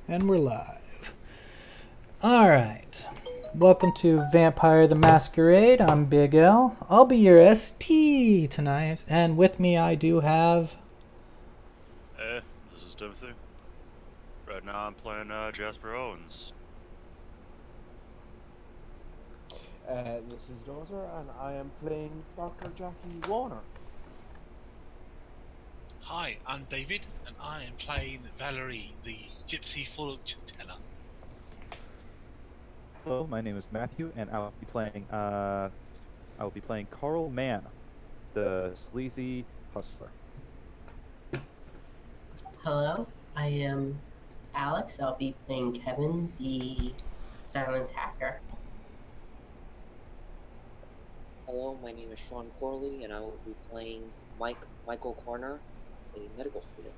And we're live. Alright. Welcome to Vampire the Masquerade. I'm Big L. I'll be your ST tonight. And with me I do have... Hey, this is Timothy. Right now I'm playing Jasper Owens. This is Dozer, and I am playing Dr. Jackie Warner. Hi, I'm David, and I am playing Valerie, the gypsy fortune teller. Hello, my name is Matthew, and I will be playing Carl Mann, the sleazy hustler. Hello, I am Alex. I'll be playing Kevin, the silent hacker. Hello, my name is Shawn Corley, and I will be playing Michael Karner, a medical student.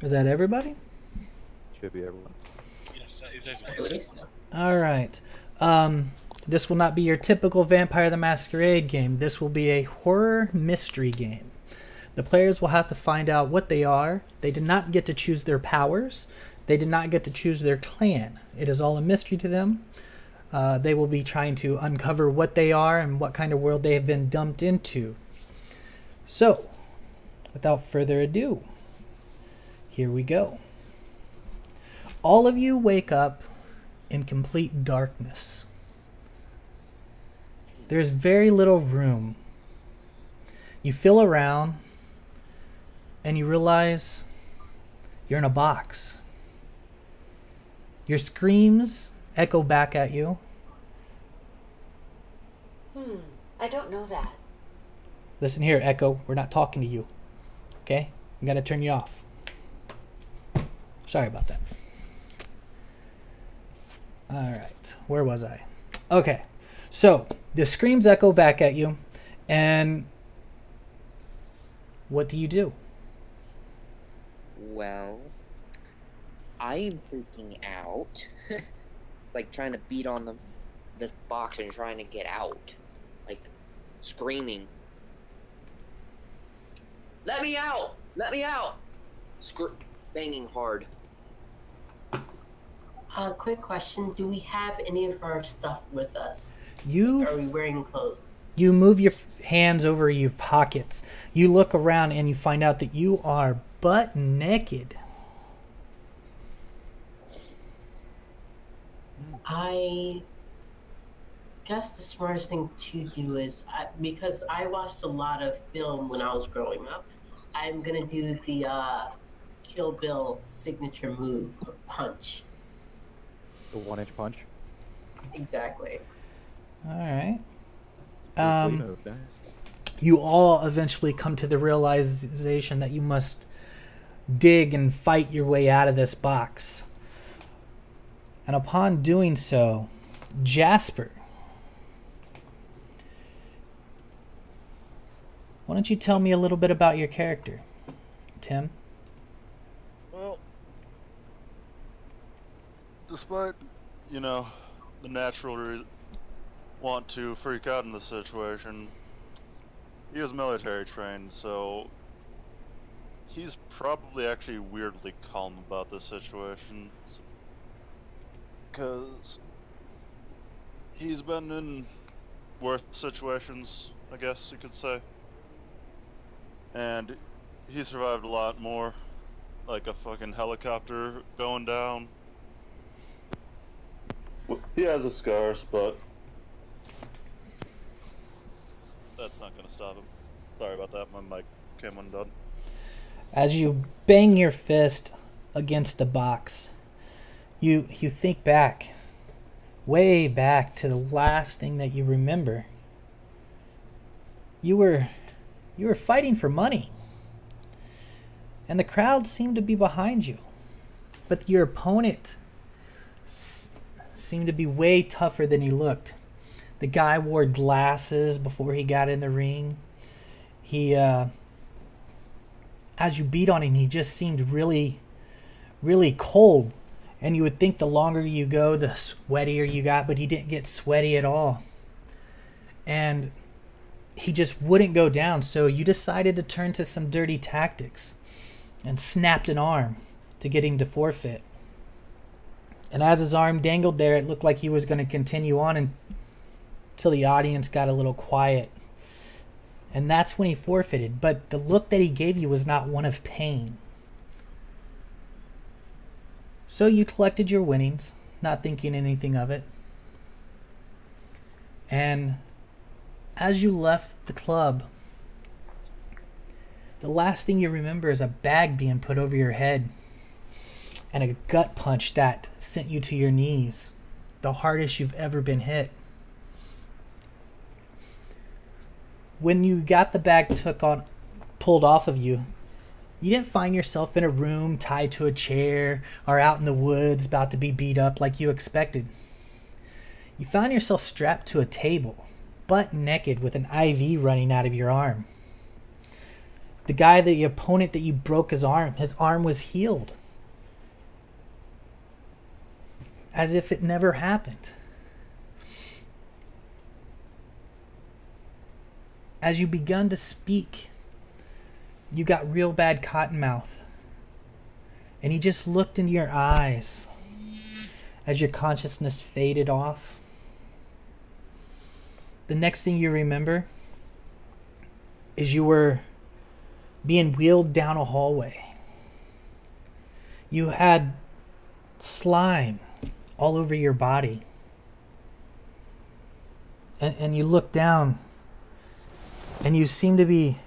Is that everybody? Should be everyone. Yes, that is I believe everybody. so. Alright. This will not be your typical Vampire the Masquerade game. This will be a horror mystery game. The players will have to find out what they are. They did not get to choose their powers. They did not get to choose their clan. It is all a mystery to them. They will be trying to uncover what they are and what kind of world they have been dumped into. So, without further ado, here we go. All of you wake up in complete darkness. There's very little room. You feel around and you realize you're in a box. Your screams echo back at you. I don't know that. Listen here, Echo. We're not talking to you. Okay? I'm gonna turn you off. Sorry about that. Alright. Where was I? Okay. So, the screams echo back at you. And what do you do? Well, I am freaking out. Like, trying to beat on this box and trying to get out. Like, screaming. Let me out! Let me out! Banging hard. Quick question. Do we have any of our stuff with us? Are we wearing clothes? You move your hands over your pockets. You look around and you find out that you are butt naked. I guess the smartest thing to do is, because I watched a lot of film when I was growing up, I'm going to do the Kill Bill signature move of punch. The 1-inch punch. Exactly. Alright. Move, guys. You all eventually come to the realization that you must dig and fight your way out of this box. And upon doing so, Jasper, why don't you tell me a little bit about your character, Tim? Well, despite, the natural want to freak out in this situation, he is military trained, so he's probably actually weirdly calm about this situation. Because he's been in worse situations, I guess you could say. And he survived a lot more. Like a fucking helicopter going down. He has his scars, but that's not gonna stop him. Sorry about that, my mic came undone. As you bang your fist against the box, you think back, way back to the last thing that you remember. You were fighting for money, and the crowd seemed to be behind you, but your opponent seemed to be way tougher than he looked. The guy wore glasses before he got in the ring. He, as you beat on him, he just seemed really, really cold. And you would think the longer you go, the sweatier you got, but he didn't get sweaty at all. And he just wouldn't go down, so you decided to turn to some dirty tactics and snapped an arm to get him to forfeit. And as his arm dangled there, it looked like he was going to continue on until the audience got a little quiet. And that's when he forfeited. But the look that he gave you was not one of pain. So you collected your winnings, not thinking anything of it. And as you left the club, the last thing you remember is a bag being put over your head and a gut punch that sent you to your knees, the hardest you've ever been hit. When you got the bag pulled off of you, you didn't find yourself in a room tied to a chair or out in the woods about to be beat up like you expected. You found yourself strapped to a table, butt naked with an IV running out of your arm. The opponent that you broke his arm was healed. As if it never happened. As you begun to speak, you got real bad cotton mouth. And he just looked into your eyes as your consciousness faded off. The next thing you remember is you were being wheeled down a hallway. You had slime all over your body. And you look down and you seem to be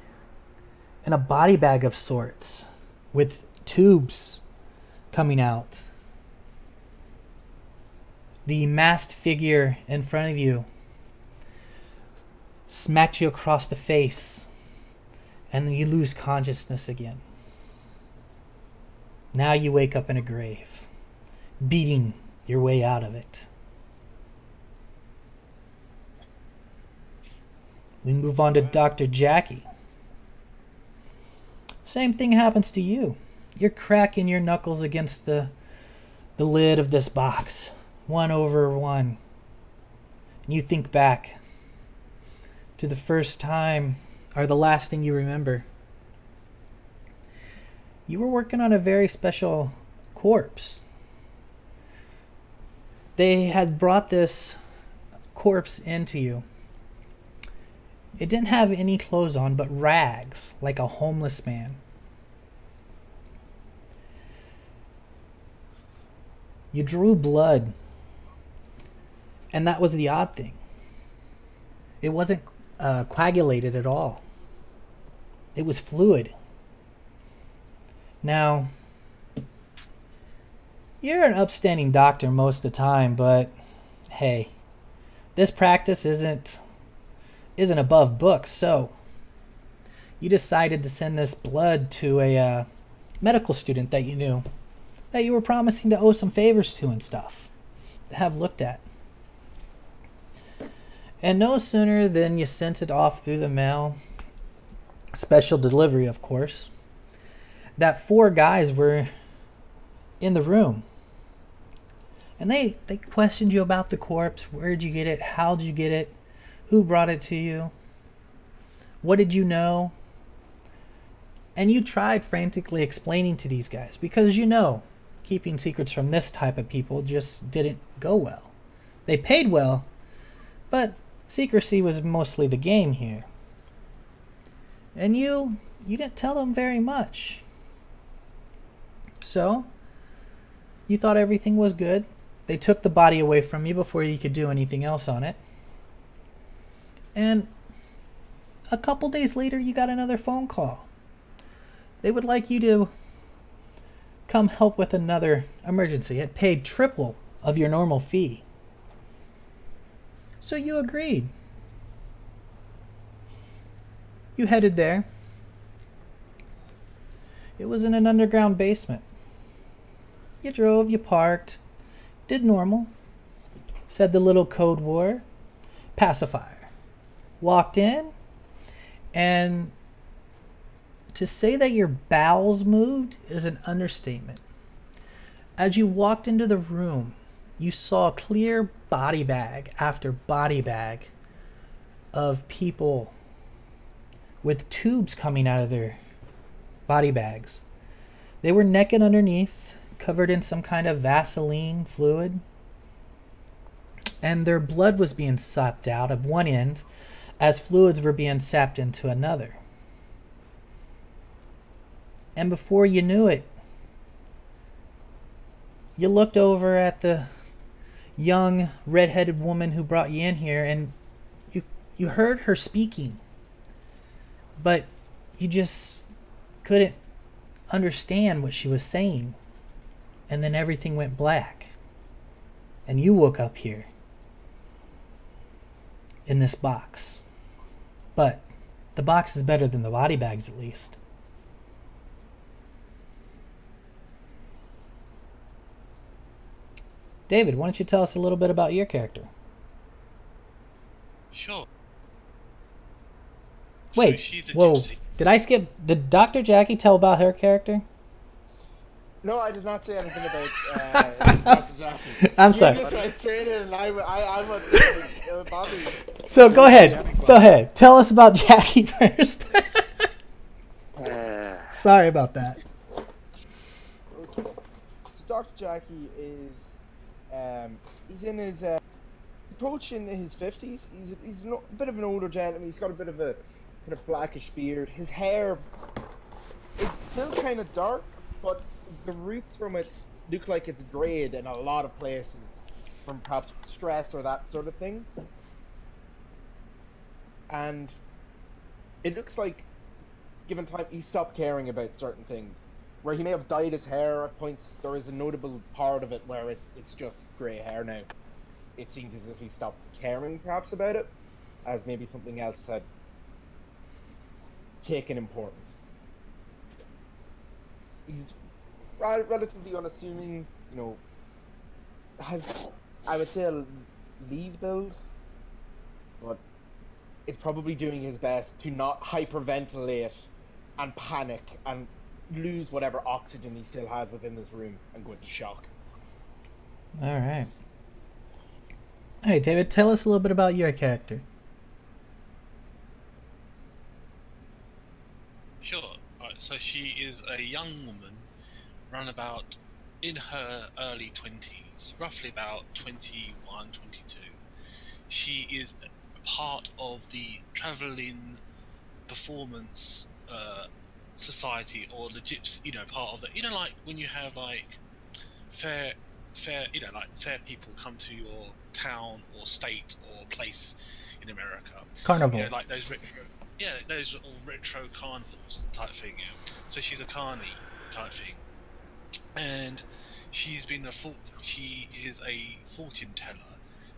in a body bag of sorts with tubes coming out. The masked figure in front of you smacked you across the face and you lose consciousness again. Now you wake up in a grave, beating your way out of it. We move on to Dr. Jackie. Same thing happens to you. You're cracking your knuckles against the lid of this box, 1 over 1. And you think back to the first time, or the last thing you remember. You were working on a very special corpse. They had brought this corpse into you. It didn't have any clothes on, but rags, like a homeless man. You drew blood, and that was the odd thing. It wasn't coagulated at all. It was fluid. Now, you're an upstanding doctor most of the time, but hey, this practice isn't above books, so you decided to send this blood to a medical student that you knew, that you were promising to owe some favors to and stuff, to have looked at. And no sooner than you sent it off through the mail, special delivery of course, that 4 guys were in the room. And they questioned you about the corpse. Where'd you get it? How'd you get it? Who brought it to you? What did you know? And you tried frantically explaining to these guys because you know keeping secrets from this type of people just didn't go well. They paid well, but secrecy was mostly the game here. And you didn't tell them very much. So, you thought everything was good. They took the body away from you before you could do anything else on it. And a couple days later, you got another phone call. They would like you to come help with another emergency. It paid triple of your normal fee. So you agreed. You headed there. It was in an underground basement. You drove, you parked, did normal. Said the little code word, pacifier. Walked in, and to say that your bowels moved is an understatement. As you walked into the room, you saw clear body bag after body bag of people with tubes coming out of their body bags. They were naked underneath, covered in some kind of Vaseline fluid, and their blood was being sucked out of one end as fluids were being sapped into another. And before you knew it, you looked over at the young red-headed woman who brought you in here, and you heard her speaking, but you just couldn't understand what she was saying. And then everything went black, and you woke up here in this box. But the box is better than the body bags, at least. David, why don't you tell us a little bit about your character? Sure. Wait, she's a whoa. gypsy. Did I skip? Did Dr. Jackie tell about her character? No, I did not say anything about Dr. Jackie. I'm sorry. You just went straight in, and I was Bobby. So go ahead. So ahead. Tell us about Jackie first. Sorry about that. Okay. So Dr. Jackie is, he's in his, approaching his 50s. He's a bit of an older gentleman. He's got a bit of a kind of blackish beard. His hair, it's still kind of dark, but the roots from it look like it's grayed in a lot of places from perhaps stress or that sort of thing. And it looks like, given time, he stopped caring about certain things. Where he may have dyed his hair at points, there is a notable part of it where it's just grey hair now. It seems as if he stopped caring perhaps about it, as maybe something else had taken importance. He's relatively unassuming, you know, has, I would say, a lead build, but is probably doing his best to not hyperventilate and panic and lose whatever oxygen he still has within this room and go into shock. Alright. Alright, David, tell us a little bit about your character. Sure. Alright, so she is a young woman, run about in her early 20s, roughly about 21, 22. She is a part of the travelling performance society, or the gypsy, you know, part of the, you know, like when you have like fair, you know, like fair people come to your town or state or place in America. Carnival. You know, like those retro, yeah, those little retro carnivals type thing. Yeah. So she's a carny type thing, and she's been she is a fortune teller,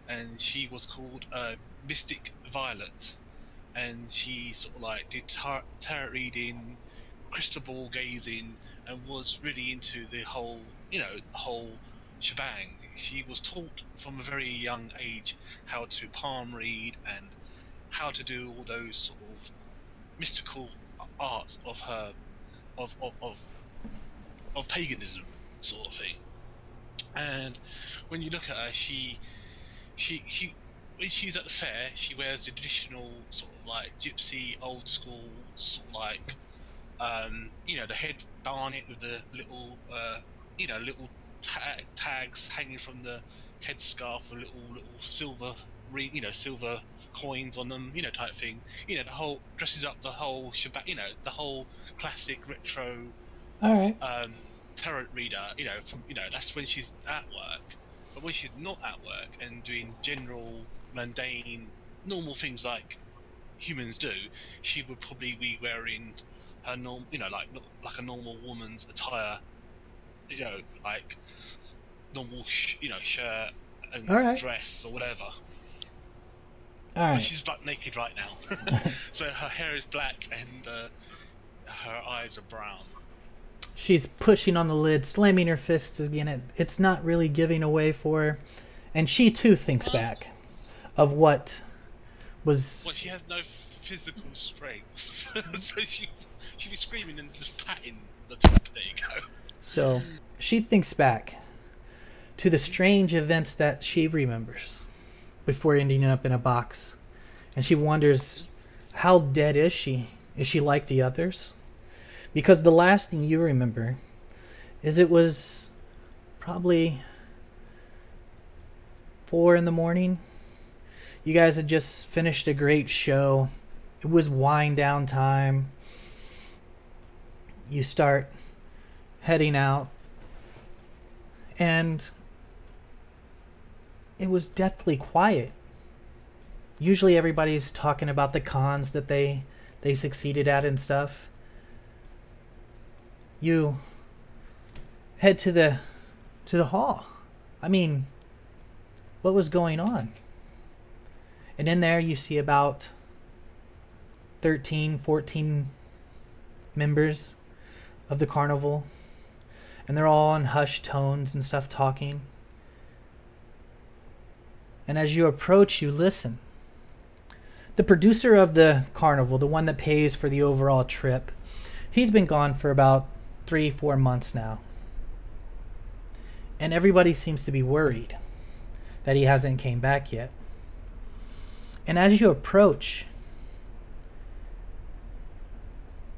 and she was called Mystic Violet, and she sort of like did tarot reading, crystal ball gazing, and was really into the whole, you know, the whole shebang. She was taught from a very young age how to palm read and how to do all those sort of mystical arts of her, of paganism sort of thing. And when you look at her, she when she's at the fair, she wears the traditional sort of like gypsy, old school sort of like, you know, the head barnet with the little, you know, little tags hanging from the headscarf, with little silver you know, silver coins on them, you know, type thing. You know, the whole dresses up the whole shebang, you know, the whole classic retro. All right. Tarot reader, you know, from, you know, that's when she's at work. But when she's not at work and doing general, mundane, normal things like humans do, she would probably be wearing her you know, like a normal woman's attire, you know, like normal, you know, shirt and dress or whatever. All right. But she's butt naked right now, so her hair is black and her eyes are brown. She's pushing on the lid, slamming her fists again. It's not really giving away for her. And she too thinks back of what was... Well, she has no physical strength. So she'd be screaming and just patting the top. There you go. So she thinks back to the strange events that she remembers before ending up in a box. And she wonders, how dead is she? Is she like the others? Because the last thing you remember is it was probably 4 in the morning. You guys had just finished a great show. It was wind down time. You start heading out, and it was deathly quiet. Usually everybody's talking about the cons that they succeeded at and stuff. You head to the hall. I mean, what was going on? And in there you see about 13, 14 members of the carnival. And they're all in hushed tones and stuff talking. And as you approach, you listen. The producer of the carnival, the one that pays for the overall trip, he's been gone for about 3-4 months now. And everybody seems to be worried that he hasn't came back yet. And as you approach,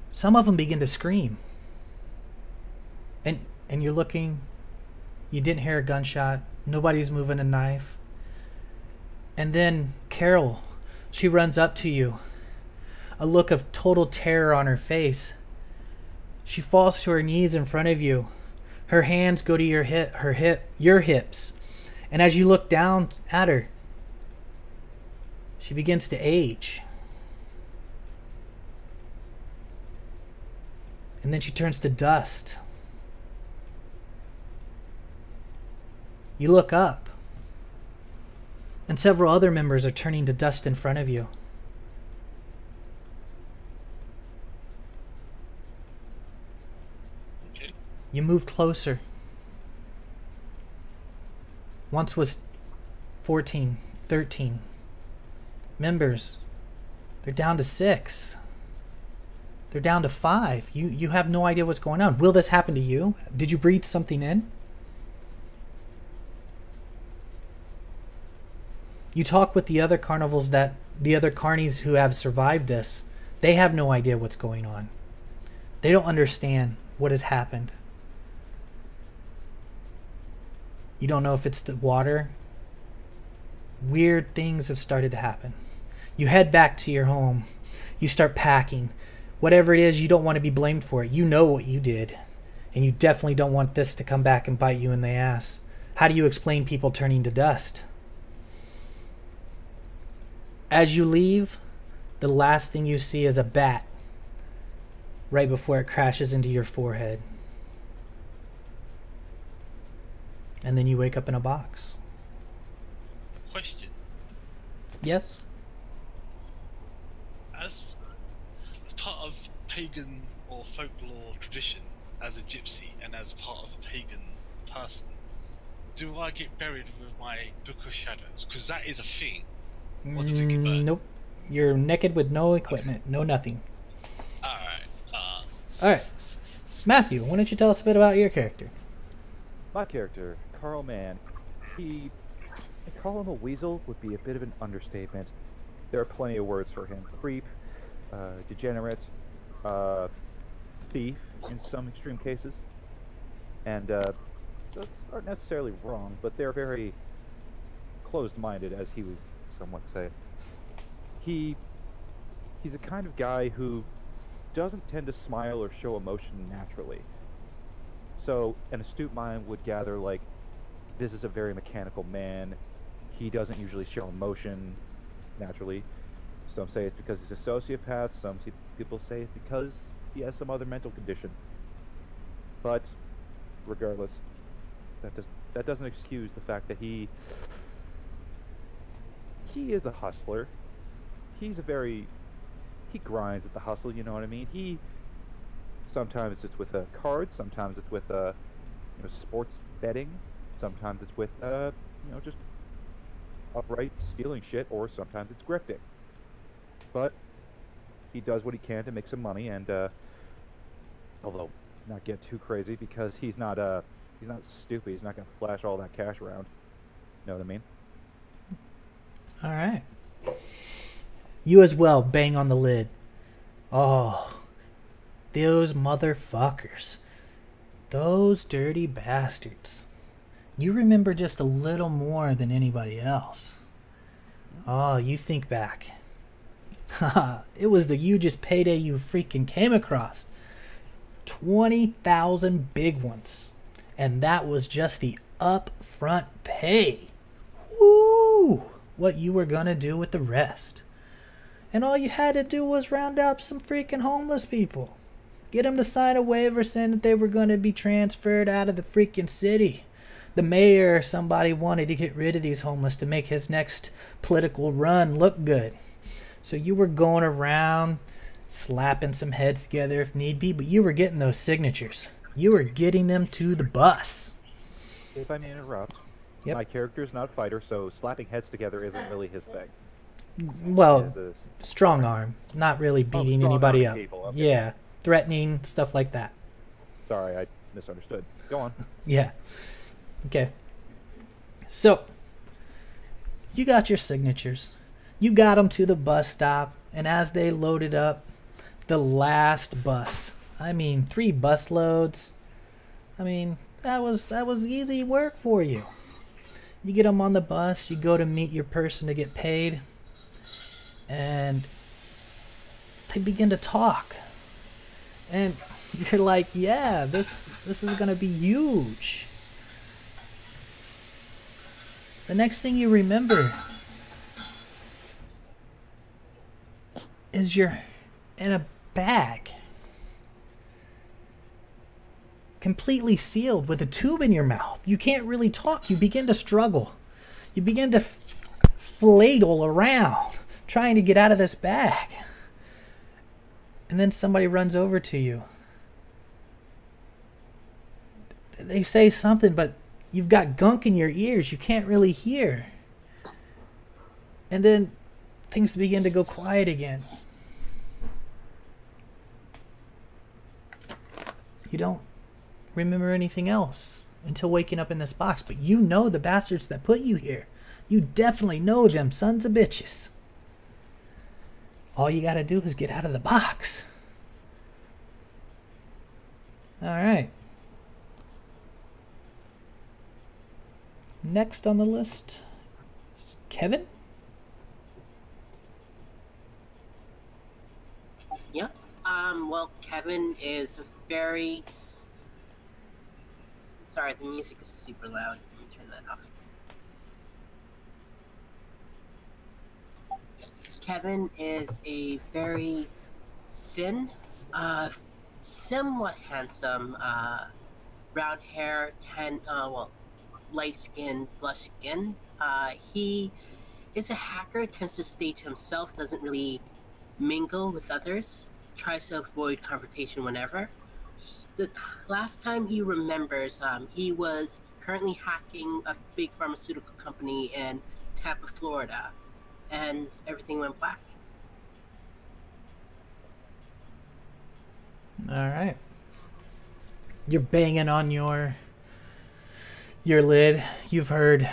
some of them begin to scream. And you're looking, you didn't hear a gunshot, nobody's moving a knife. And then Carol, she runs up to you, a look of total terror on her face. She falls to her knees in front of you. Her hands go to your hips. And as you look down at her, she begins to age. And then she turns to dust. You look up, and several other members are turning to dust in front of you. Okay. You move closer. Once was 14, 13 members. They're down to 6. They're down to 5. You have no idea what's going on. Will this happen to you? Did you breathe something in? You talk with the other carnivals, the other carnies who have survived this. They have no idea what's going on. They don't understand what has happened. You don't know if it's the water. Weird things have started to happen. You head back to your home. You start packing. Whatever it is, you don't want to be blamed for it. You know what you did. And you definitely don't want this to come back and bite you in the ass. How do you explain people turning to dust? As you leave, the last thing you see is a bat right before it crashes into your forehead. And then you wake up in a box. Question. Yes? As part of pagan or folklore tradition, as a gypsy and as part of a pagan person, do I get buried with my Book of Shadows? Because that is a thing. What does it give birth? Nope. You're naked with no equipment, no nothing. Alright. Matthew, why don't you tell us a bit about your character? My character, Carl Mann, I call him a weasel would be a bit of an understatement. There are plenty of words for him. Creep, degenerate, thief in some extreme cases. And those aren't necessarily wrong, but they're very closed-minded, as he would somewhat say. He's a kind of guy who doesn't tend to smile or show emotion naturally. So an astute mind would gather, like, this is a very mechanical man. He doesn't usually show emotion naturally. Some say it's because he's a sociopath. Some people say it's because he has some other mental condition. But regardless, that doesn't excuse the fact that he is a hustler. He grinds at the hustle, you know what I mean? Sometimes it's with cards, sometimes it's with sports betting, sometimes it's with just upright stealing shit, or sometimes it's grifting. But he does what he can to make some money, and although not get too crazy, because he's not He's not stupid. He's not going to flash all that cash around. Know what I mean? All right. You as well, bang on the lid. Oh, those motherfuckers. Those dirty bastards. You remember just a little more than anybody else. Oh, you think back. Haha, it was the hugest payday you freaking came across. 20,000 big ones. And that was just the upfront pay. Woo! What you were gonna do with the rest. And all you had to do was round up some freaking homeless people. Get them to sign a waiver saying that they were gonna be transferred out of the freaking city. The mayor or somebody wanted to get rid of these homeless to make his next political run look good. So you were going around slapping some heads together if need be, but you were getting those signatures. You were getting them to the bus. If I may interrupt, Yep. my character's not a fighter, so slapping heads together isn't really his thing. Well, He has strong arm, not really beating strong anybody arm up. people, okay. Yeah, threatening, stuff like that. Sorry, I misunderstood. Go on. Yeah. Okay. So, you got your signatures. You got them to the bus stop, and as they loaded up, the last bus. I mean, 3 bus loads. I mean, that was easy work for you. You get them on the bus, you go to meet your person to get paid, and they begin to talk. And you're like, yeah, this is going to be huge. The next thing you remember is you're in a bag, completely sealed with a tube in your mouth. You can't really talk. You begin to struggle. You begin to fladle around trying to get out of this bag. And then somebody runs over to you. They say something, but you've got gunk in your ears. You can't really hear. And then things begin to go quiet again. You don't remember anything else until waking up in this box. But you know the bastards that put you here. You definitely know them sons of bitches. All you gotta do is get out of the box. Alright. Next on the list is Kevin. Yep. Well, Kevin is a very... Sorry, the music is super loud. Let me turn that off. Kevin is a very thin, somewhat handsome, brown hair, light skin, blush skin. He is a hacker, tends to stay to himself, doesn't really mingle with others, tries to avoid confrontation whenever. The last time he remembers, he was currently hacking a big pharmaceutical company in Tampa, Florida, and everything went black. Alright. You're banging on your lid. You've heard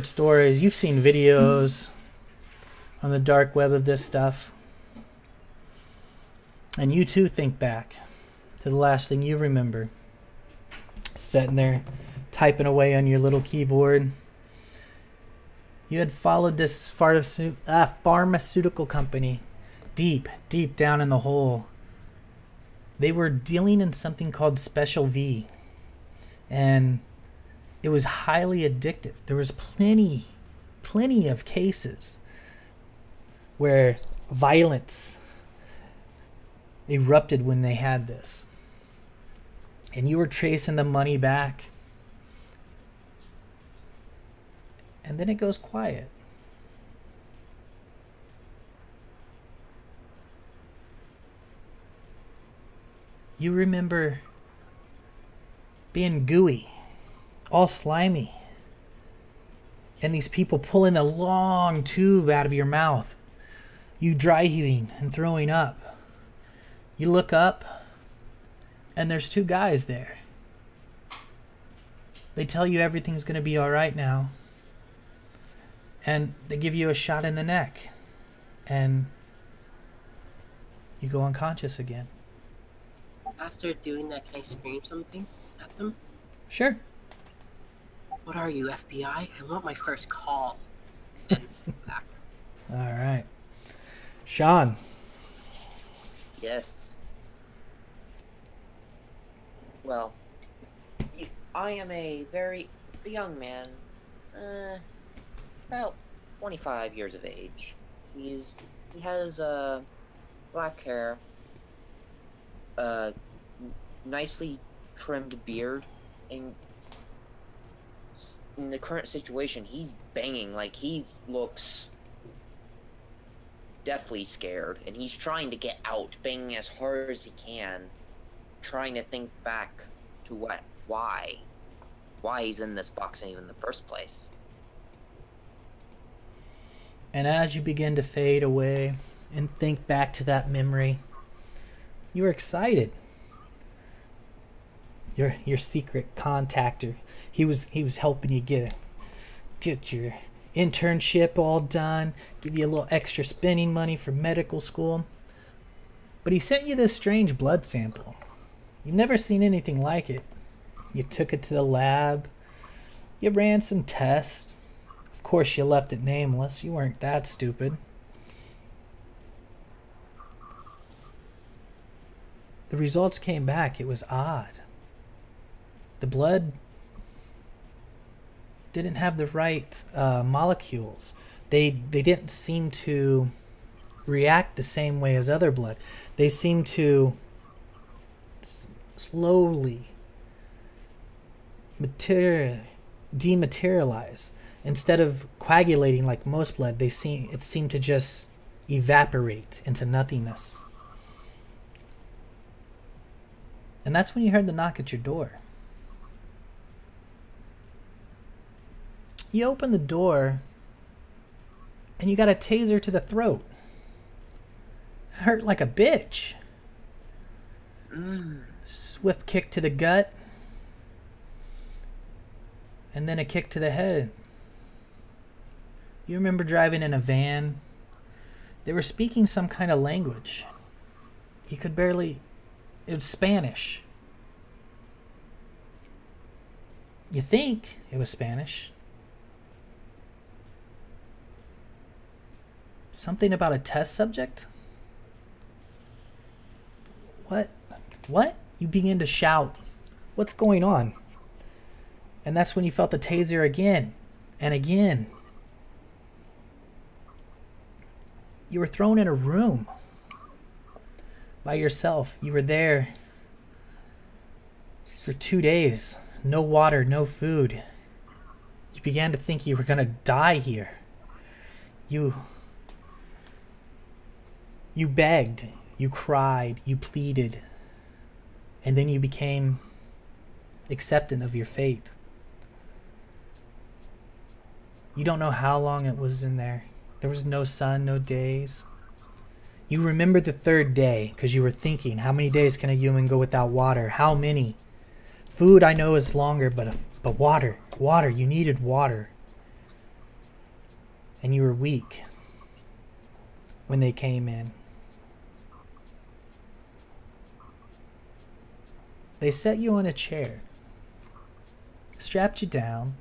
stories, you've seen videos on the dark web of this stuff. And you too think back to the last thing you remember. Sitting there, typing away on your little keyboard. You had followed this pharmaceutical company deep down in the hole. They were dealing in something called Special V. And it was highly addictive. There was plenty of cases where violence erupted when they had this. And you were tracing the money back. And then it goes quiet. You remember being gooey, all slimy, and these people pulling a long tube out of your mouth. You dry heaving and throwing up. You look up, and there's 2 guys there. They tell you everything's going to be alright now. And they give you a shot in the neck. And you go unconscious again. After doing that, can I scream something at them? Sure. What are you, FBI? I want my first call. And back. Alright. Shawn. Yes. Well, I am a very young man, about 25 years of age. He has black hair, nicely trimmed beard, and in the current situation, he's banging like he looks deathly scared, and he's trying to get out, banging as hard as he can, trying to think back to why he's in this boxing in the first place. And as you begin to fade away and think back to that memory, you were excited. Your secret contactor, he was helping you get your internship all done, give you a little extra spending money for medical school. But he sent you this strange blood sample. You've never seen anything like it. You took it to the lab. You ran some tests. Of course, you left it nameless. You weren't that stupid. The results came back. It was odd. The blood didn't have the right molecules. They didn't seem to react the same way as other blood. They seemed to slowly dematerialize. Instead of coagulating like most blood, it seemed to just evaporate into nothingness. And that's when you heard the knock at your door. You open the door and you got a taser to the throat. It hurt like a bitch. Swift kick to the gut. And then a kick to the head. You remember driving in a van. They were speaking some kind of language. You could barely... It was Spanish. You think it was Spanish. Something about a test subject? What? What? You begin to shout. What's going on? And that's when you felt the taser again and again. You were thrown in a room by yourself. You were there for 2 days. No water, no food. You began to think you were going to die here. You begged, you cried, you pleaded, and then you became acceptant of your fate. You don't know how long it was in there. There was no sun, no days. You remember the third day because you were thinking, how many days can a human go without water? How many? Food I know is longer, but water, you needed water. And you were weak when they came in. They set you on a chair, strapped you down,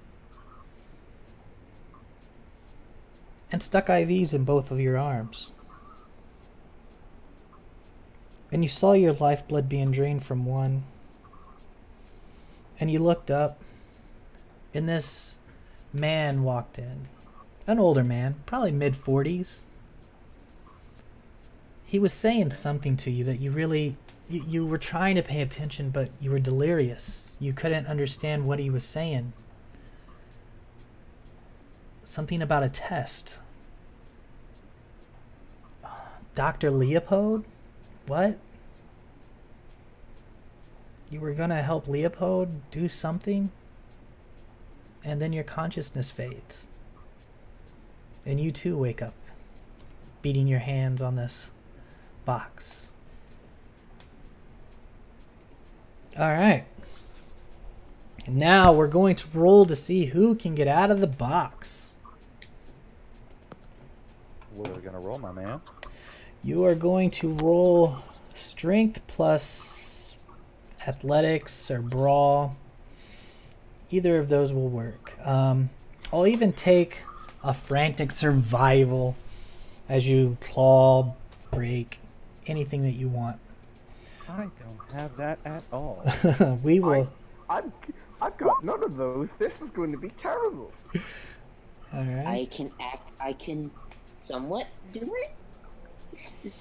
and stuck IVs in both of your arms. And you saw your lifeblood being drained from one. And you looked up, and this man walked in. An older man, probably mid-40s. He was saying something to you that you really... You were trying to pay attention, but you were delirious. You couldn't understand what he was saying. Something about a test. Dr. Leopold? What? You were gonna help Leopold do something? And then your consciousness fades. And you too wake up, beating your hands on this box. Alright. Now we're going to roll to see who can get out of the box. What are we gonna roll, my man? You are going to roll strength plus athletics or brawl. Either of those will work. I'll even take a frantic survival as you claw, break, anything that you want. I don't have that at all. We will. I've got none of those. This is going to be terrible. All right. I can somewhat do it.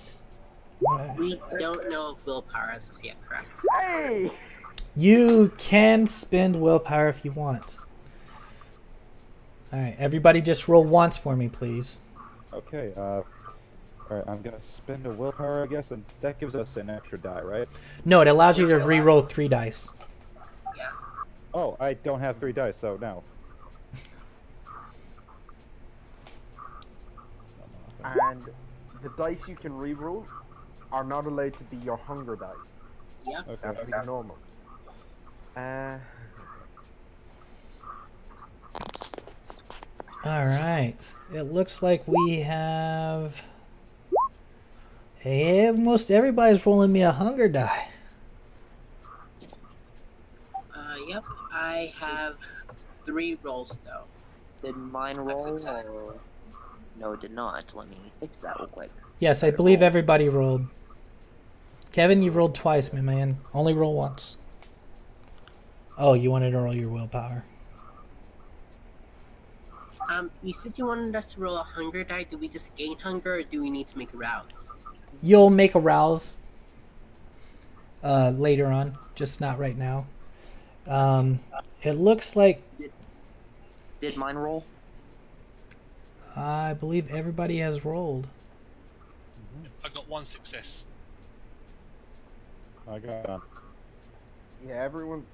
We don't know if willpower is yet correct. Hey! You can spend willpower if you want. All right, everybody just roll once for me, please. Okay, all right, I'm gonna spend a willpower, I guess, and that gives us an extra die, right? No, it allows you to re-roll 3 dice. Yeah. Oh, I don't have 3 dice, so no. And the dice you can reroll are not allowed to be your hunger die. Yeah. Okay. That's be normal. All right. It looks like we have... Hey, almost everybody's rolling me a hunger die. Yep. I have 3 rolls though. Did mine roll or... No, it did not. Let me fix that real quick. Yes, I believe everybody rolled. Kevin, you rolled twice, my man. Only roll once. Oh, you wanted to roll your willpower. You said you wanted us to roll a hunger die. Do we just gain hunger, or do we need to make a rouse? You'll make a rouse later on, just not right now. It looks like... Did mine roll? I believe everybody has rolled. I got 1 success. I got Yeah, everyone.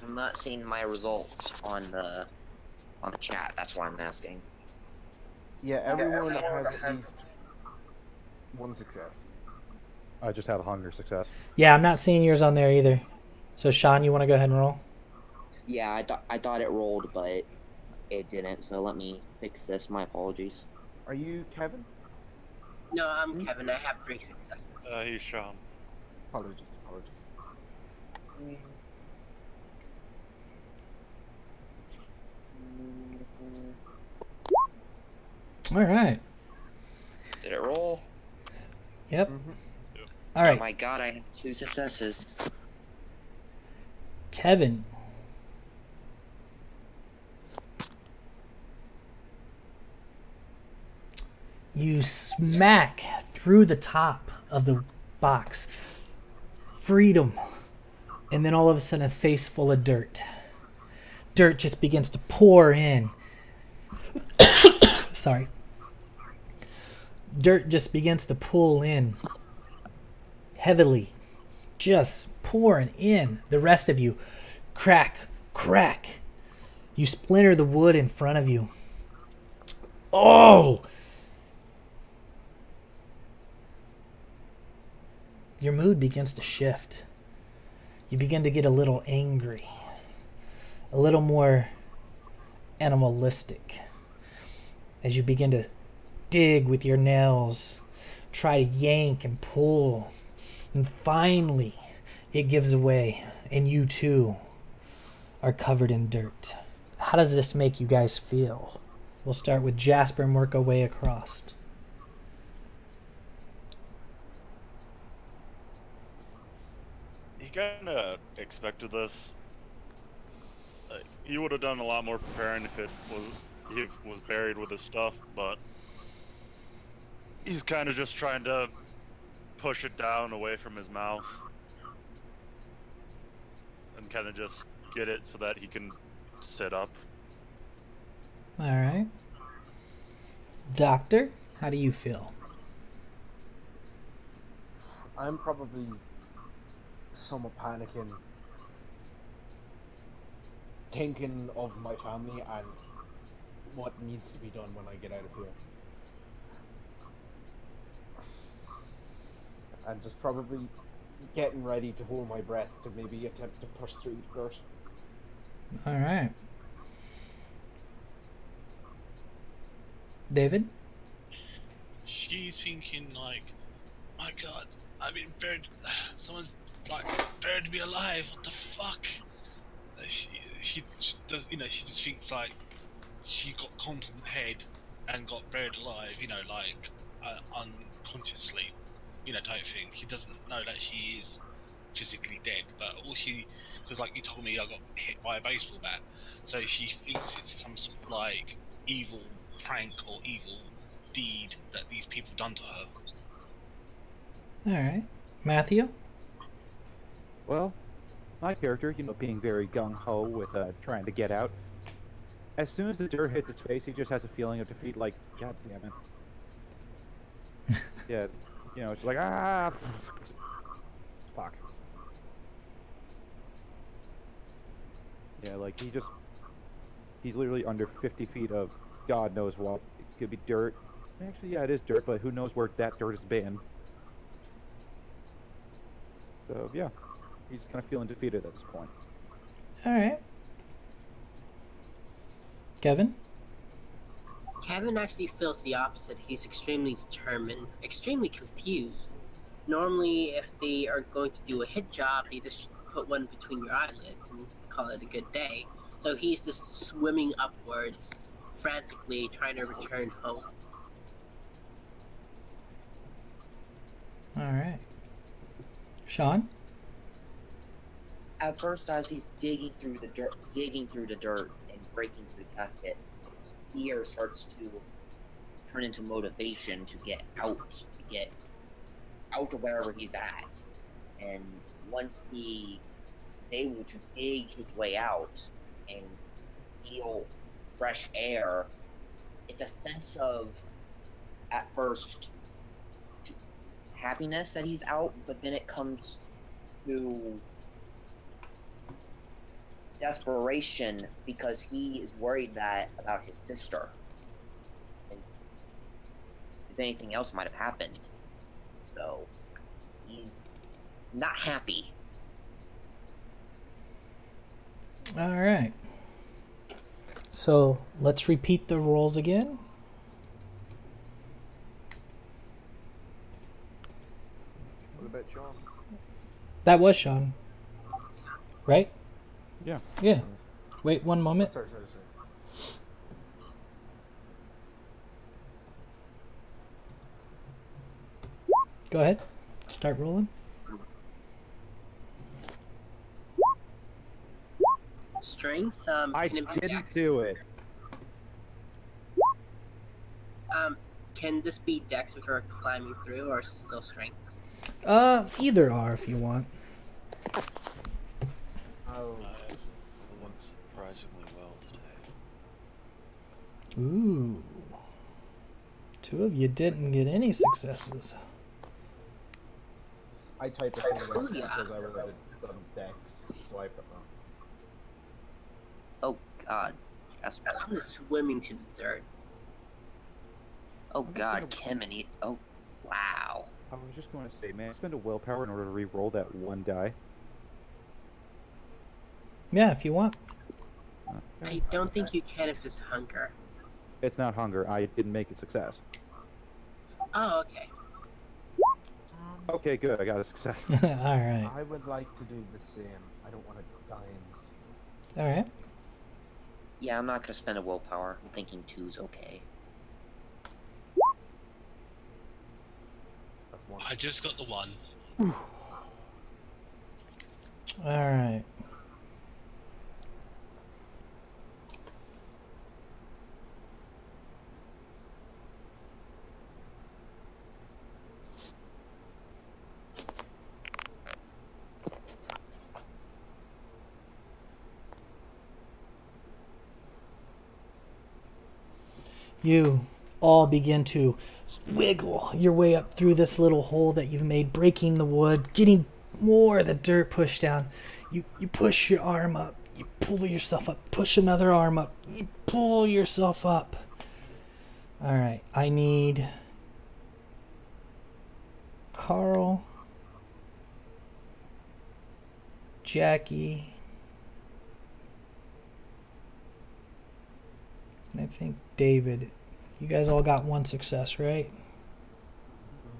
I'm not seeing my results on the chat. That's why I'm asking. Yeah, everyone has at least 1 success. I just have a hunger success. Yeah, I'm not seeing yours on there either. So, Shawn, you want to go ahead and roll? Yeah, I thought it rolled, but it didn't. So let me fix this. My apologies. Are you Kevin? No, I'm Kevin. I have 3 successes. He's Shawn. Apologies. All right. Did it roll? Yep. Mm-hmm. All Oh right. my god, I have 2 successes. Kevin. You smack through the top of the box. Freedom. And then all of a sudden a face full of dirt. Dirt just begins to pour in. Sorry. Dirt just begins to pull in heavily. Just pouring in. The rest of you. Crack. Crack. You splinter the wood in front of you. Oh! Your mood begins to shift. You begin to get a little angry. A little more animalistic. As you begin to dig with your nails. Try to yank and pull. And finally, it gives away. And you too are covered in dirt. How does this make you guys feel? We'll start with Jasper and work our way across. He kind of expected this. He would have done a lot more preparing if he was buried with his stuff, but he's kind of just trying to push it down away from his mouth and kind of just get it so that he can sit up. All right. Doctor, how do you feel? I'm probably somewhat panicking, thinking of my family and what needs to be done when I get out of here. And just probably getting ready to hold my breath to maybe attempt to push through the dirt. All right. David? She's thinking like, my God, I've been buried. Someone's like buried me alive. What the fuck? She does, she just thinks like she got conked in the head and got buried alive. Like unconsciously, type thing. She doesn't know that she is physically dead, but because like you told me, I got hit by a baseball bat, so she thinks it's some sort of like evil prank or evil deed that these people done to her. All right. Matthew? Well, my character, being very gung-ho with trying to get out, as soon as the dirt hits his face, he just has a feeling of defeat, like, God damn it. Yeah, it's like, ah, fuck. Yeah, like, he's literally under 50 feet of God knows what. It could be dirt. Actually, yeah, it is dirt, but who knows where that dirt has been. So, yeah, he's kind of feeling defeated at this point. All right. Kevin? Kevin actually feels the opposite. He's extremely determined, extremely confused. Normally, if they are going to do a hit job, they just put one between your eyelids and call it a good day. So he's just swimming upwards, frantically trying to return home. All right. Shawn? At first, as he's digging through the dirt and breaking through the casket, his fear starts to turn into motivation to get out of wherever he's at. And once he is able to dig his way out and feel fresh air, it's a sense of, at first, happiness that he's out, but then it comes to desperation because he is worried about his sister, and if anything else might have happened. So he's not happy. All right. So let's repeat the roles again. What about Shawn? That was Shawn. Right? Yeah. Yeah. Wait one moment. Sorry. Go ahead. Start rolling. Strength. I can it be didn't dex? do it. Can this be dex if we're climbing through, or is it still strength? Either are if you want. Oh, I went surprisingly well today. Ooh. Two of you didn't get any successes. I typed it in because Hallelujah. I would have done Dex, so I put that. Oh God, Jasper. I'm just swimming to the dirt. Oh God, Kim and he. Oh, wow. I was just going to say, man, spend a willpower in order to re-roll that one die. Yeah, if you want. I don't think you can if it's hunger. It's not hunger. I didn't make a success. Oh, okay. Okay, good. I got a success. All right. I would like to do the same. I don't want to die in All right. Yeah, I'm not gonna spend a willpower. I'm thinking 2's okay. That's one. I just got the 1. All right. You all begin to wiggle your way up through this little hole that you've made, breaking the wood, getting more of the dirt pushed down. You push your arm up, you pull yourself up, push another arm up, you pull yourself up. All right, I need Carl, Jackie, And I think David, you guys all got one success, right?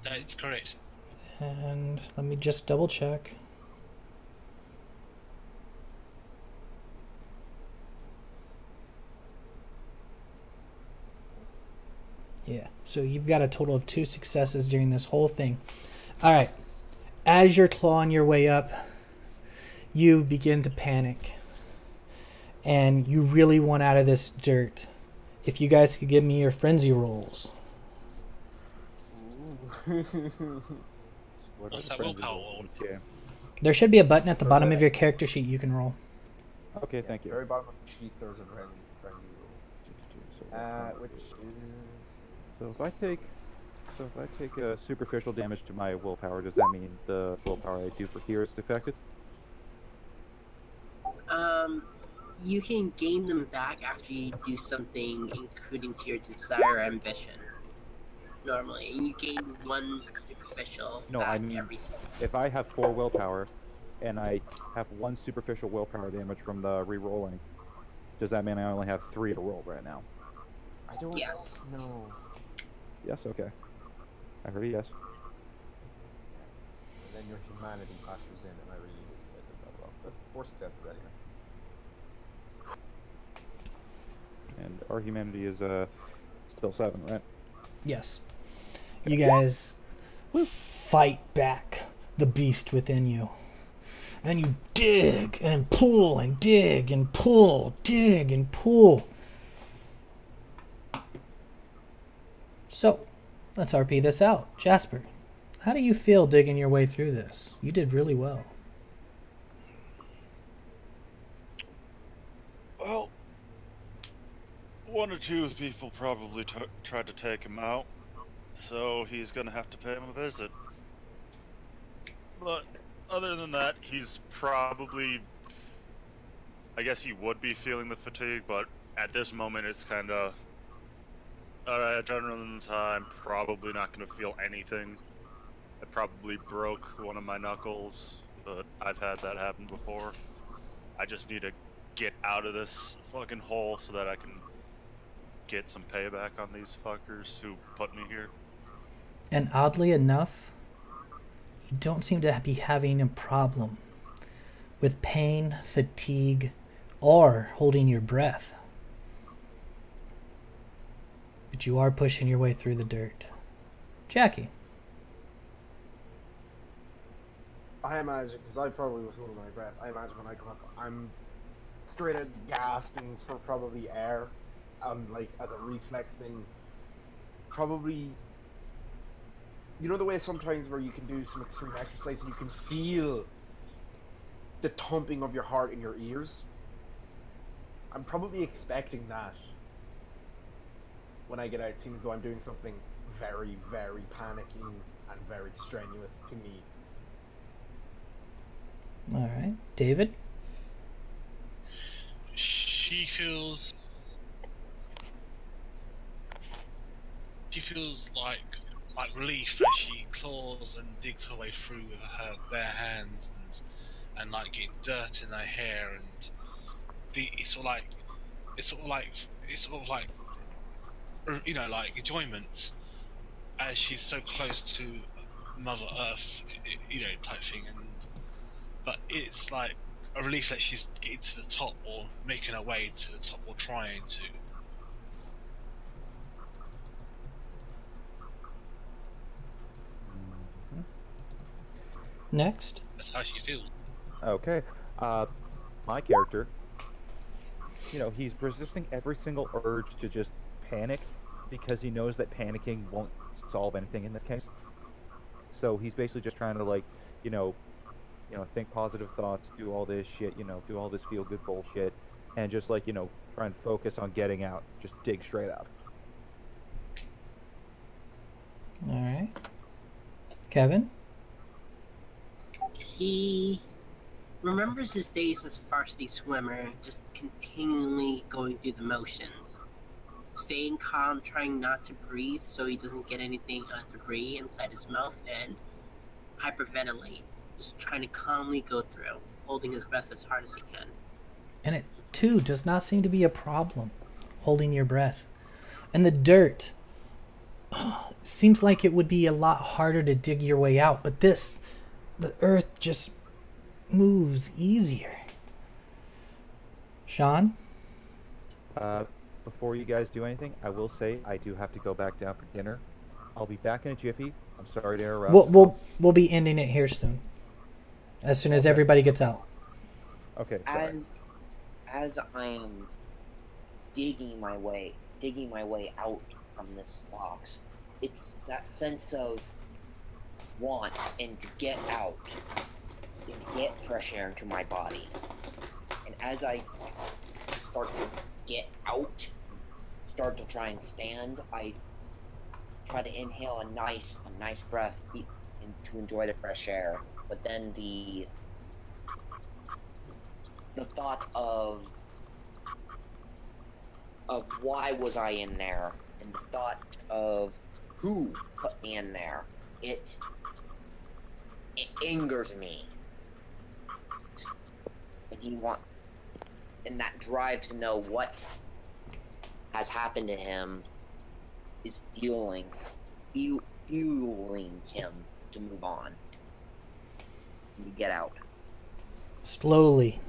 That's correct. And let me just double check. Yeah, so you've got a total of 2 successes during this whole thing. All right, as you're clawing your way up, you begin to panic. And you really want out of this dirt. If you guys could give me your frenzy rolls. What's that willpower roll? Okay. There should be a button at the bottom of your character sheet you can roll. Okay, thank you. Very bottom of the sheet, there's a frenzy roll. Which is... So if I take a superficial damage to my willpower, does that mean the willpower I do for here is affected? You can gain them back after you do something including to your desire or ambition. Normally, and you gain 1 superficial No, back I mean, every second. if I have 4 willpower, and I have 1 superficial willpower damage from the re-rolling, does that mean I only have 3 to roll right now? I don't know. Yes, okay. I heard a yes. And then your humanity factors in, and I really need to get that well. But 4 successes anyway. And our humanity is still 7, right? Yes. You guys fight back the beast within you. And you dig and pull and dig and pull, dig and pull. So, let's RP this out. Jasper, how do you feel digging your way through this? You did really well. Well, 1 or 2 people probably tried to take him out, so he's gonna have to pay him a visit. But other than that, he's probably... I guess he would be feeling the fatigue, but at this moment it's kinda... Alright, adrenaline's high, I'm probably not gonna feel anything. I probably broke one of my knuckles, but I've had that happen before. I just need to get out of this fucking hole so that I can get some payback on these fuckers who put me here. And oddly enough, you don't seem to be having a problem with pain, fatigue, or holding your breath. But you are pushing your way through the dirt. Jackie. I imagine, because I probably was holding my breath, I imagine when I come up, I'm straight out gasping for probably air, like, as a reflex thing. Probably, you know the way sometimes where you can do some extreme exercise and you can feel the thumping of your heart in your ears? I'm probably expecting that when I get out. It seems as though I'm doing something very, very panicking and very strenuous to me. Alright. David? She feels like relief as she claws and digs her way through with her bare hands and like getting dirt in her hair, and it's sort of like you know, like enjoyment as she's so close to Mother Earth, you know, type thing. But it's like a relief that she's getting to the top, or making her way to the top, or trying to. Next. That's how she feels. Okay. My character, you know, he's resisting every single urge to just panic because he knows that panicking won't solve anything in this case. So he's basically just trying to, like, you know, think positive thoughts, do all this shit, you know, do all this feel-good bullshit, and just, like, you know, try and focus on getting out. Just dig straight out. Alright. Kevin? He remembers his days as varsity swimmer, just continually going through the motions. Staying calm, trying not to breathe so he doesn't get anything debris inside his mouth, and hyperventilate. Just trying to calmly go through, holding his breath as hard as he can. And it, too, does not seem to be a problem. holding your breath. And the dirt seems like it would be a lot harder to dig your way out, but the earth just moves easier. Shawn? Before you guys do anything, I will say I do have to go back down for dinner. I'll be back in a jiffy. I'm sorry to interrupt. We'll be ending it here soon. As soon as everybody gets out. Okay. Sorry. As I am digging my way out from this box, it's that sense of want and to get out and get fresh air into my body. And as I start to get out, start to try and stand, I try to inhale a nice breath and to enjoy the fresh air. But then the thought of why was I in there, and the thought of who put me in there, it angers me. And that drive to know what has happened to him is fueling him to move on. You get out. Slowly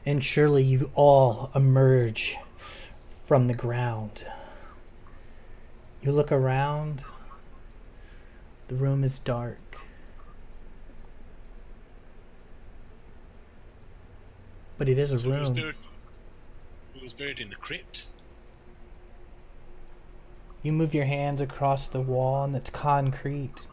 and surely you all emerge from the ground. You look around. The room is dark. But it is a room. It was buried in the crypt. You move your hands across the wall and it's concrete.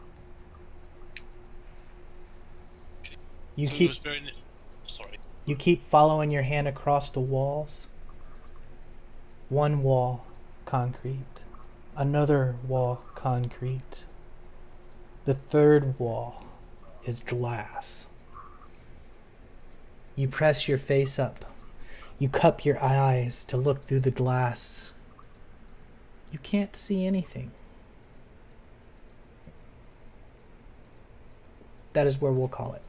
You So keep it was buried in this... Sorry. You keep following your hand across the walls. One wall, concrete. Another wall, concrete. The third wall is glass. You press your face up. You cup your eyes to look through the glass. You can't see anything. That is where we'll call it.